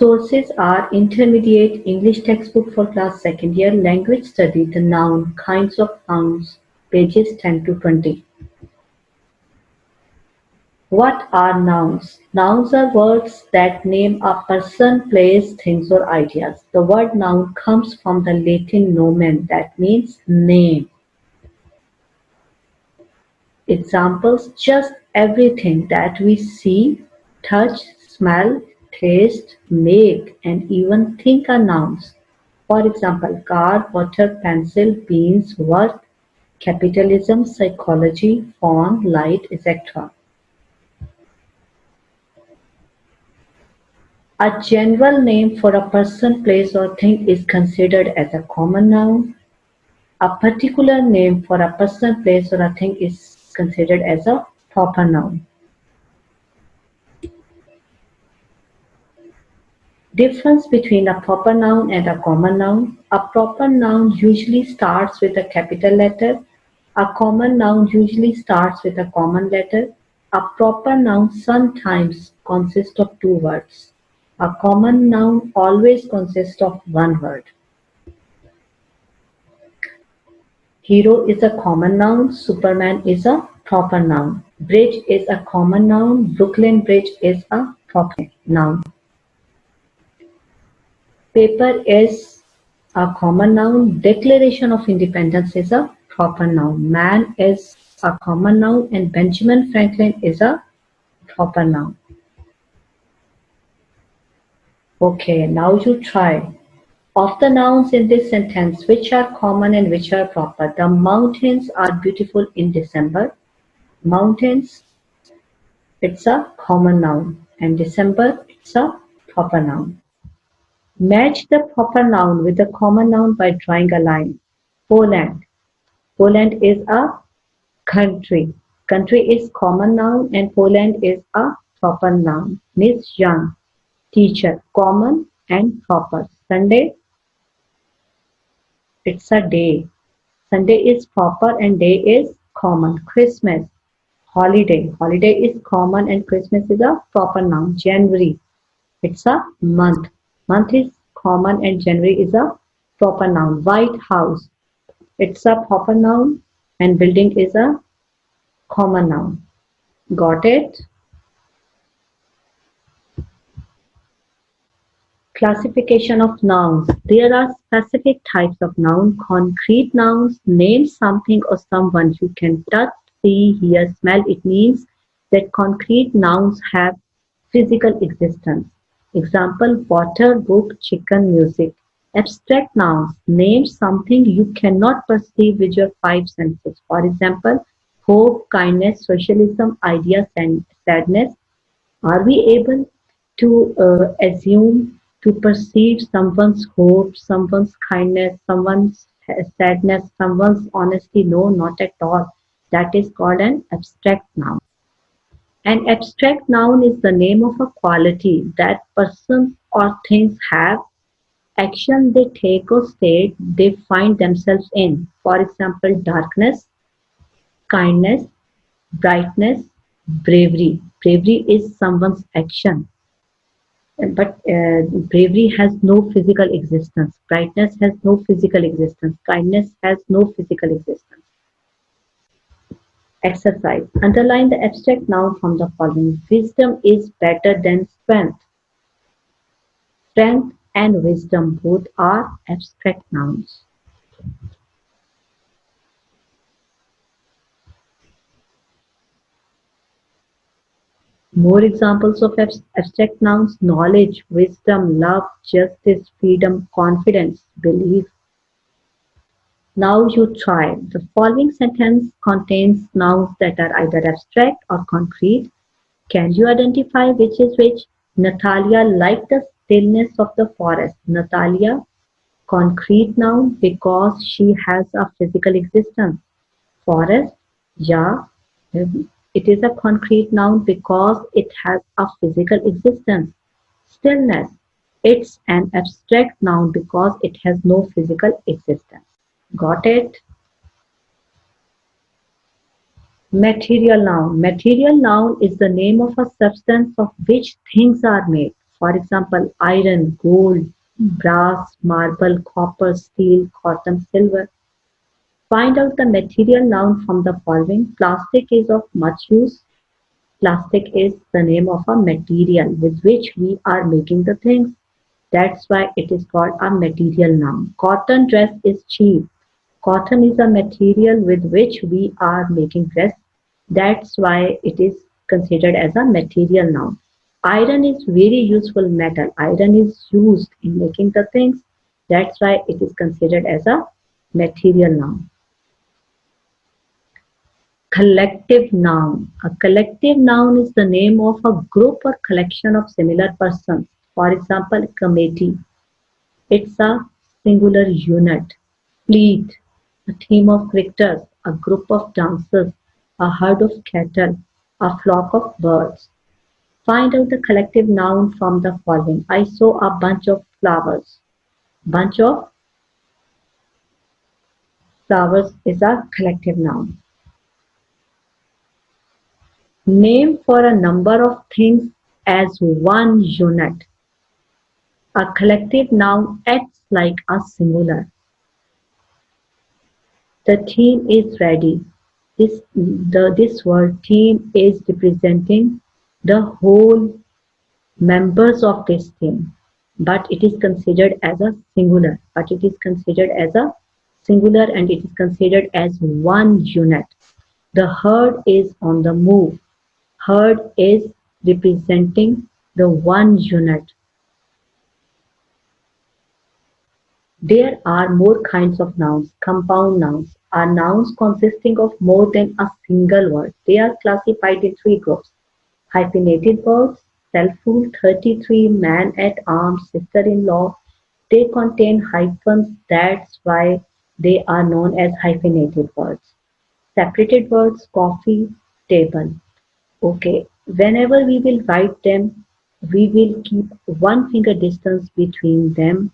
Sources are Intermediate English Textbook for Class 2nd Year, Language Study, The Noun, Kinds of Nouns, pages 10 to 20. What are nouns? Nouns are words that name a person, place, things, or ideas. The word noun comes from the Latin nomen, that means name. Examples: just everything that we see, touch, smell, taste, make, and even think are nouns. For example, car, water, pencil, beans, work, capitalism, psychology, phone, light, etc. A general name for a person, place, or thing is considered as a common noun. A particular name for a person, place, or a thing is considered as a proper noun. Difference between a proper noun and a common noun. A proper noun usually starts with a capital letter. A common noun usually starts with a common letter. A proper noun sometimes consists of two words. A common noun always consists of one word. Hero is a common noun. Superman is a proper noun. Bridge is a common noun. Brooklyn Bridge is a proper noun. Paper is a common noun. Declaration of Independence is a proper noun. Man is a common noun and Benjamin Franklin is a proper noun. Okay, now you try. Of the nouns in this sentence, which are common and which are proper? The mountains are beautiful in December. Mountains, it's a common noun, and December, it's a proper noun. Match the proper noun with the common noun by drawing a line. Poland. Poland is a country. Country is common noun and Poland is a proper noun. Miss Young. Teacher. Common and proper. Sunday, it's a day. Sunday is proper and day is common. Christmas. Holiday. Holiday is common and Christmas is a proper noun. January. It's a month. Month is common and January is a proper noun. White House. It's a proper noun and building is a common noun. Got it? Classification of nouns. There are specific types of noun. Concrete nouns name something or someone you can touch, see, hear, smell. It means that concrete nouns have physical existence. Example: water, book, chicken, music. Abstract nouns name something you cannot perceive with your five senses. For example, hope, kindness, socialism, ideas, and sadness. Are we able to assume, to perceive someone's hope, someone's kindness, someone's sadness, someone's honesty? No, not at all. That is called an abstract noun. An abstract noun is the name of a quality that persons or things have, action they take or state they find themselves in. For example, darkness, kindness, brightness, bravery. Bravery is someone's action, but bravery has no physical existence. Brightness has no physical existence. Kindness has no physical existence. Exercise. Underline the abstract noun from the following. Wisdom is better than strength. Strength and wisdom both are abstract nouns. More examples of abstract nouns: knowledge, wisdom, love, justice, freedom, confidence, belief. Now you try. The following sentence contains nouns that are either abstract or concrete. Can you identify which is which? Natalia liked the stillness of the forest. Natalia, concrete noun because she has a physical existence. Forest, yeah, it is a concrete noun because it has a physical existence. Stillness, it's an abstract noun because it has no physical existence. Got it? Material noun. Material noun is the name of a substance of which things are made. For example, iron, gold, brass, marble, copper, steel, cotton, silver. Find out the material noun from the following. Plastic is of much use. Plastic is the name of a material with which we are making the things. That's why it is called a material noun. Cotton dress is cheap. Cotton is a material with which we are making dress. That's why it is considered as a material noun. Iron is very useful metal. Iron is used in making the things. That's why it is considered as a material noun. Collective noun. A collective noun is the name of a group or collection of similar persons. For example, committee. It's a singular unit. Fleet. A team of cricketers, a group of dancers, a herd of cattle, a flock of birds. Find out the collective noun from the following. I saw a bunch of flowers. Bunch of flowers is a collective noun. Name for a number of things as one unit. A collective noun acts like a singular. The team is ready. This word team is representing the whole members of this team, but it is considered as a singular. But it is considered as a singular and it is considered as one unit. The herd is on the move. Herd is representing the one unit. There are more kinds of nouns. Compound nouns are nouns consisting of more than a single word. They are classified in three groups. Hyphenated words, self-rule, 33, man-at-arms, sister-in-law. They contain hyphens, that's why they are known as hyphenated words. Separated words, coffee, table. Okay, whenever we will write them, we will keep one finger distance between them.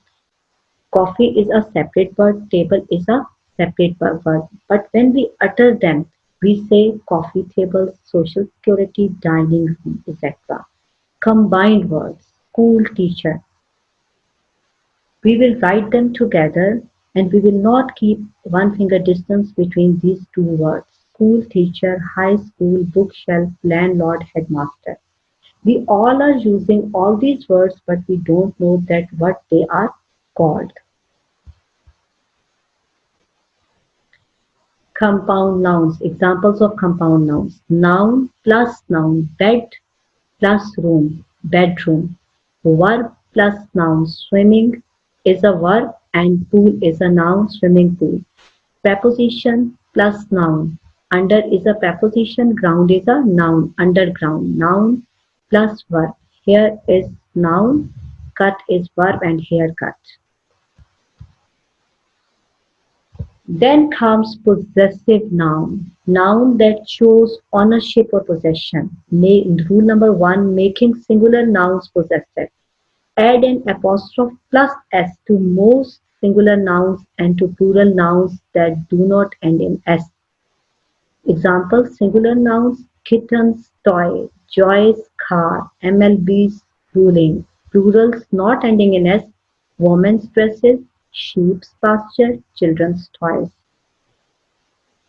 Coffee is a separate word, table is a separate word. But when we utter them, we say coffee table, social security, dining room, etc. Combined words, school teacher. We will write them together and we will not keep one finger distance between these two words. School teacher, high school, bookshelf, landlord, headmaster. We all are using all these words, but we don't know that what they are called. Compound nouns. Examples of compound nouns. Noun plus noun. Bed plus room. Bedroom. Verb plus noun. Swimming is a verb and pool is a noun. Swimming pool. Preposition plus noun. Under is a preposition. Ground is a noun. Underground. Noun plus verb. Here is noun. Cut is verb and haircut. Then comes possessive noun, noun that shows ownership or possession. Rule number one, making singular nouns possessive. Add an apostrophe plus s to most singular nouns and to plural nouns that do not end in s. Examples, singular nouns, kittens, toy, Joy's car, MLB's ruling. Plurals not ending in s, women's dresses, sheep's pasture, children's toys.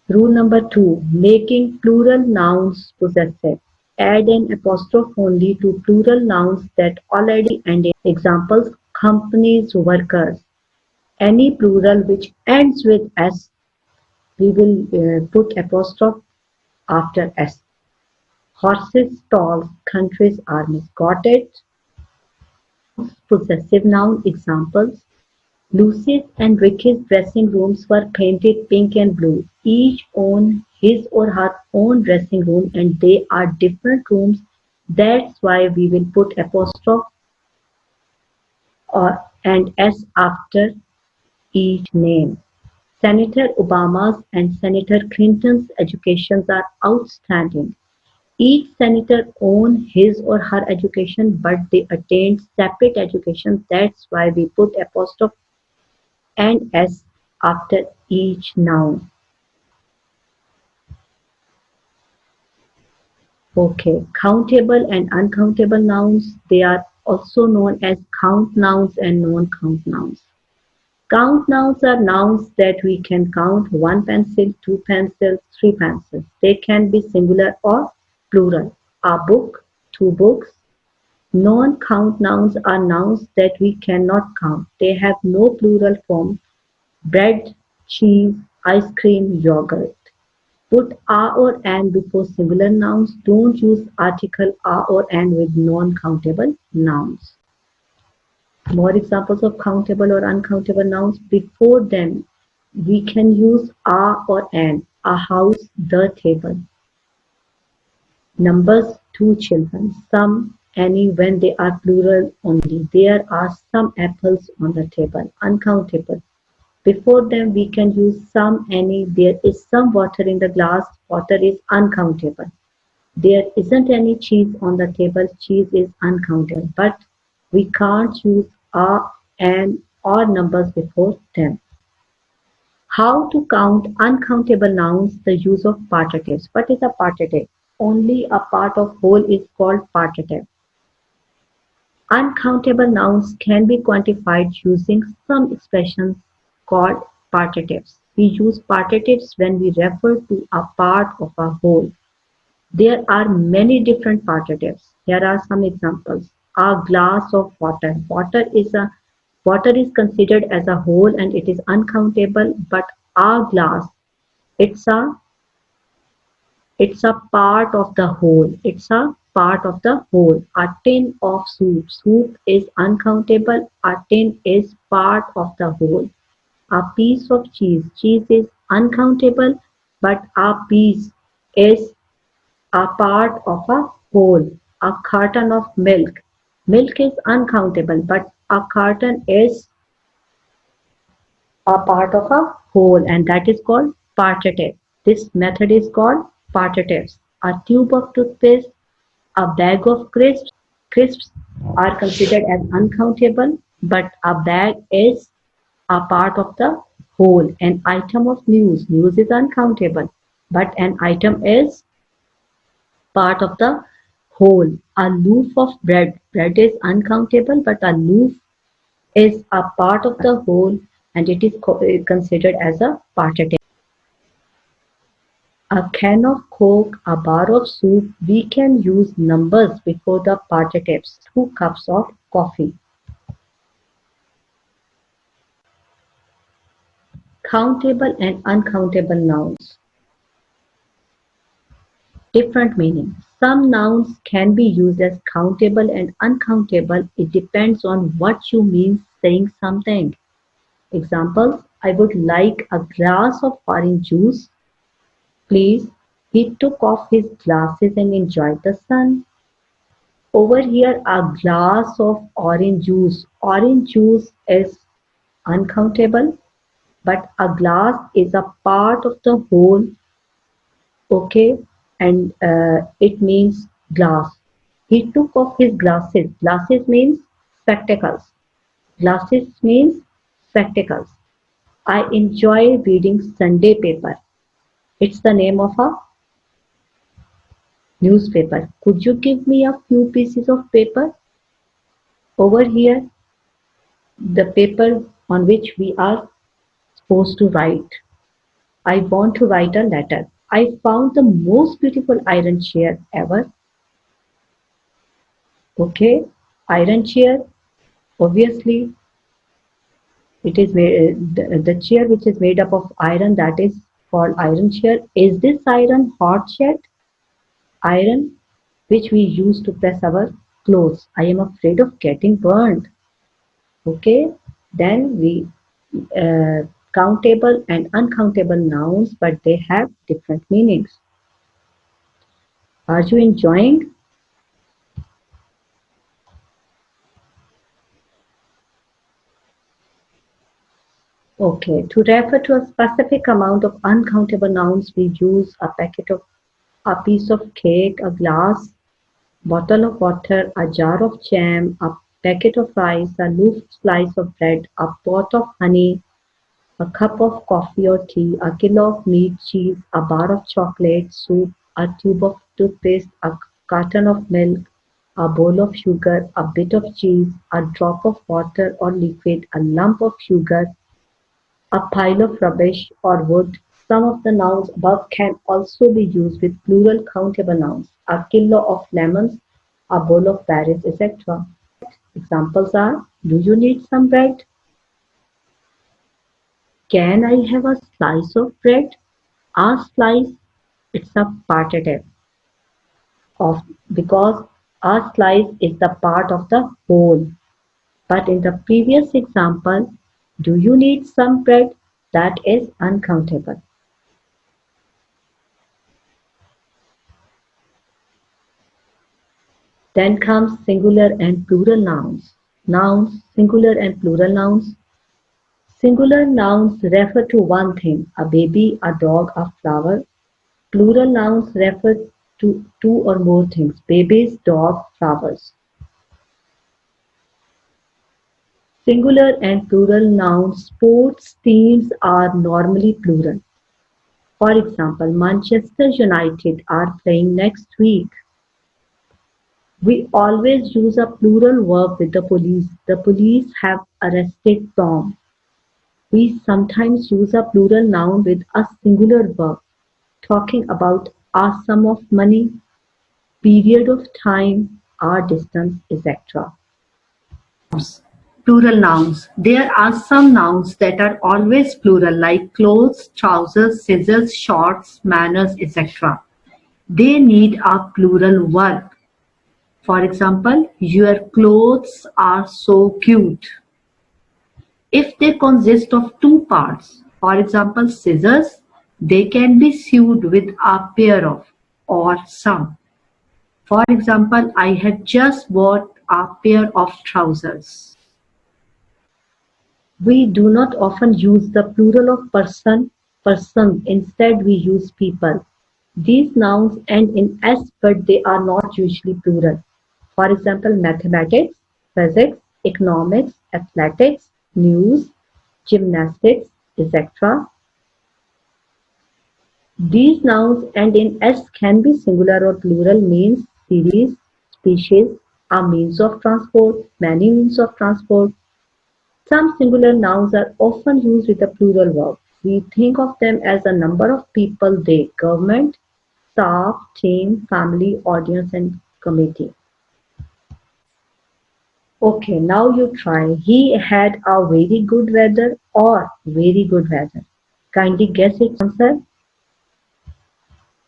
Rule number two, making plural nouns possessive. Add an apostrophe only to plural nouns that already end in examples, companies, workers. Any plural which ends with s, we will put apostrophe after s. Horses, stalls, countries, armies. Got it? Possessive noun examples. Lucy's and Ricky's dressing rooms were painted pink and blue. Each owned his or her own dressing room and they are different rooms. That's why we will put apostrophe or and s after each name. Senator Obama's and Senator Clinton's educations are outstanding. Each senator owned his or her education, but they attained separate education. That's why we put apostrophe and s after each noun. Okay, countable and uncountable nouns, they are also known as count nouns and non-count nouns. Count nouns are nouns that we can count one pencil, two pencils, three pencils. They can be singular or plural. A book, two books. Non-count nouns are nouns that we cannot count. They have no plural form. Bread, cheese, ice cream, yogurt. Put "a" or "an" before singular nouns. Don't use article "a" or "an" with non-countable nouns. More examples of countable or uncountable nouns. Before them, we can use "a" or "an". A house, the table. Numbers, two children. Some, any, when they are plural only. There are some apples on the table. Uncountable. Before them we can use some, any, there is some water in the glass, water is uncountable. There isn't any cheese on the table, cheese is uncountable. But we can't use a, an, or numbers before them. How to count uncountable nouns, the use of partitives. What is a partitive? Only a part of whole is called partitive. Uncountable nouns can be quantified using some expressions called partitives. We use partitives when we refer to a part of a whole. There are many different partitives. Here are some examples. A glass of water. Water is considered as a whole and it is uncountable, but a glass, it's a it's a part of the whole. It's a part of the whole. A tin of soup. Soup is uncountable. A tin is part of the whole. A piece of cheese. Cheese is uncountable, but a piece is a part of a whole. A carton of milk. Milk is uncountable, but a carton is a part of a whole, and that is called partitive. This method is called partitives. A tube of toothpaste, a bag of crisps are considered as uncountable, but a bag is a part of the whole. An item of news is uncountable, but an item is part of the whole. A loaf of bread is uncountable, but a loaf is a part of the whole and it is considered as a partitive. A can of Coke, a bar of soup, we can use numbers before the partitives. 2 cups of coffee. Countable and uncountable nouns. Different meaning. Some nouns can be used as countable and uncountable. It depends on what you mean saying something. Examples, I would like a glass of orange juice, please. He took off his glasses and enjoyed the sun. Over here, a glass of orange juice. Orange juice is uncountable, but a glass is a part of the whole, okay, and it means glass. He took off his glasses. Glasses means spectacles. Glasses means spectacles. I enjoy reading Sunday paper. It's the name of a newspaper. Could you give me a few pieces of paper? Over here, the paper on which we are supposed to write. I want to write a letter. I found the most beautiful iron chair ever. Okay, iron chair. Obviously, it is made, the chair which is made up of iron, that is called iron chair. Is this iron hot yet? Iron which we use to press our clothes. I am afraid of getting burned. Okay, then we countable and uncountable nouns, but they have different meanings. Are you enjoying? Okay, to refer to a specific amount of uncountable nouns, we use a piece of cake, a glass, bottle of water, a jar of jam, a packet of rice, a loaf slice of bread, a pot of honey, a cup of coffee or tea, a kilo of meat, cheese, a bar of chocolate, soup, a tube of toothpaste, a carton of milk, a bowl of sugar, a bit of cheese, a drop of water or liquid, a lump of sugar, a pile of rubbish or wood. Some of the nouns above can also be used with plural countable nouns: a kilo of lemons, a bowl of berries, etc. Examples are: do you need some bread? Can I have a slice of bread? A slice, it's a partitive of because a slice is the part of the whole. But in the previous example, do you need some bread? That is uncountable. Then comes singular and plural nouns. Nouns, singular and plural nouns. Singular nouns refer to one thing, a baby, a dog, a flower. Plural nouns refer to two or more things, babies, dog, flowers. Singular and plural nouns. Sports teams are normally plural. For example, Manchester United are playing next week. We always use a plural verb with the police. The police have arrested Tom. We sometimes use a plural noun with a singular verb, talking about a sum of money, period of time, or distance, etc. Plural nouns. There are some nouns that are always plural, like clothes, trousers, scissors, shorts, manners, etc. They need a plural verb. For example, your clothes are so cute. If they consist of two parts, for example scissors, they can be sewed with a pair of or some. For example, I had just bought a pair of trousers. We do not often use the plural of persons, instead we use people. These nouns end in s but they are not usually plural. For example, mathematics, physics, economics, athletics, news, gymnastics, etc. These nouns end in s can be singular or plural, means, series, species, a means of transport, many means of transport. Some singular nouns are often used with a plural verb. We think of them as a number of people: they, government, staff, team, family, audience, and committee. Okay, now you try. He had a very good weather or very good weather. Kindly guess its answer.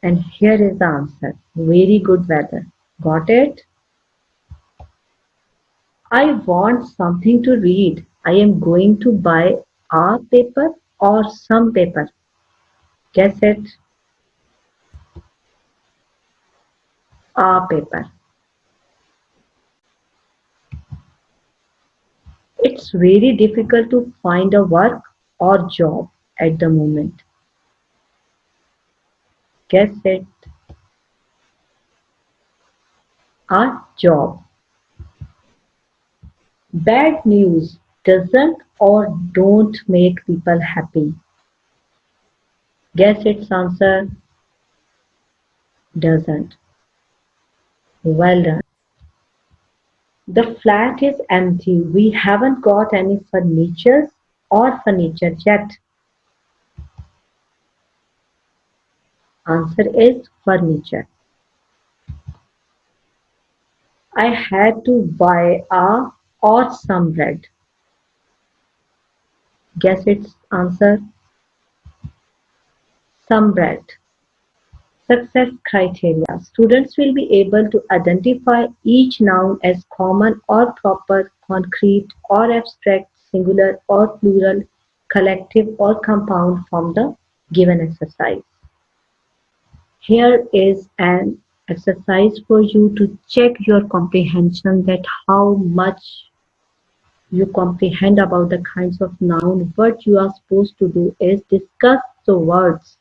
And here is the answer. Very good weather. Got it? I want something to read. I am going to buy a paper or some paper. Guess it. A paper. It's very difficult to find a work or job at the moment. Guess it. A job. Bad news doesn't or don't make people happy. Guess its answer. Doesn't. Well done. The flat is empty. We haven't got any furniture or furniture yet. Answer is furniture. I had to buy a or some bread. Guess its answer. Some bread. Success criteria. Students will be able to identify each noun as common or proper, concrete or abstract, singular or plural, collective or compound from the given exercise. Here is an exercise for you to check your comprehension, that how much you comprehend about the kinds of noun. What you are supposed to do is discuss the words.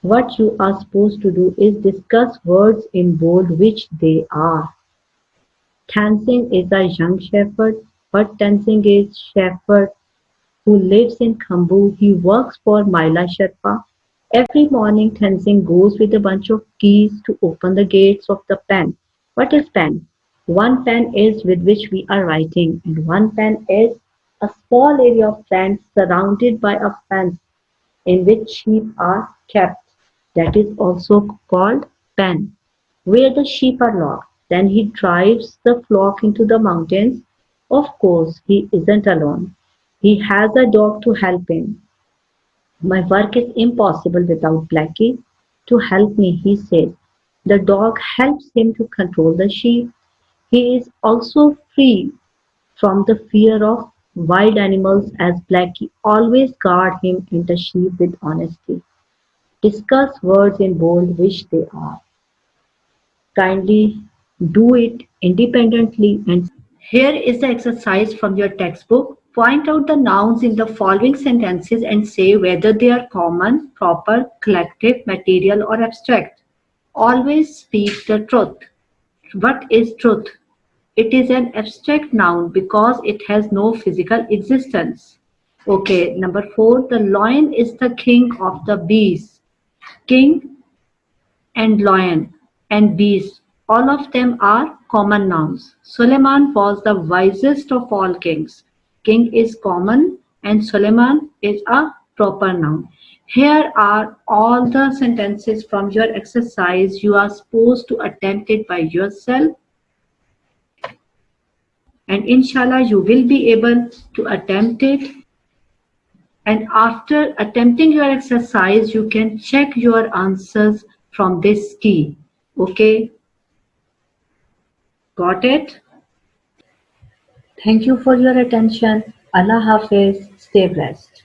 What you are supposed to do is discuss words in bold which they are. Tenzing is a young shepherd. What Tenzing is? Shepherd who lives in Kambu. He works for Maila Sherpa. Every morning Tenzing goes with a bunch of keys to open the gates of the pen. What is pen? One pen is with which we are writing, and one pen is a small area of land surrounded by a fence in which sheep are kept. That is also called pen. Where the sheep are locked, then he drives the flock into the mountains. Of course, he isn't alone. He has a dog to help him. My work is impossible without Blackie to help me, he says. The dog helps him to control the sheep. He is also free from the fear of wild animals as Blackie always guards him and the sheep with honesty. Discuss words in bold which they are. Kindly do it independently and here is the exercise from your textbook. Point out the nouns in the following sentences and say whether they are common, proper, collective, material, or abstract. Always speak the truth. What is truth? It is an abstract noun because it has no physical existence. Okay, number 4. The lion is the king of the beasts. King and lion and beast, all of them are common nouns. Suleiman was the wisest of all kings. King is common and Suleiman is a proper noun. Here are all the sentences from your exercise. You are supposed to attempt it by yourself and inshallah you will be able to attempt it. And after attempting your exercise, you can check your answers from this key. Okay, got it? Thank you for your attention. Allah Hafiz. Stay blessed.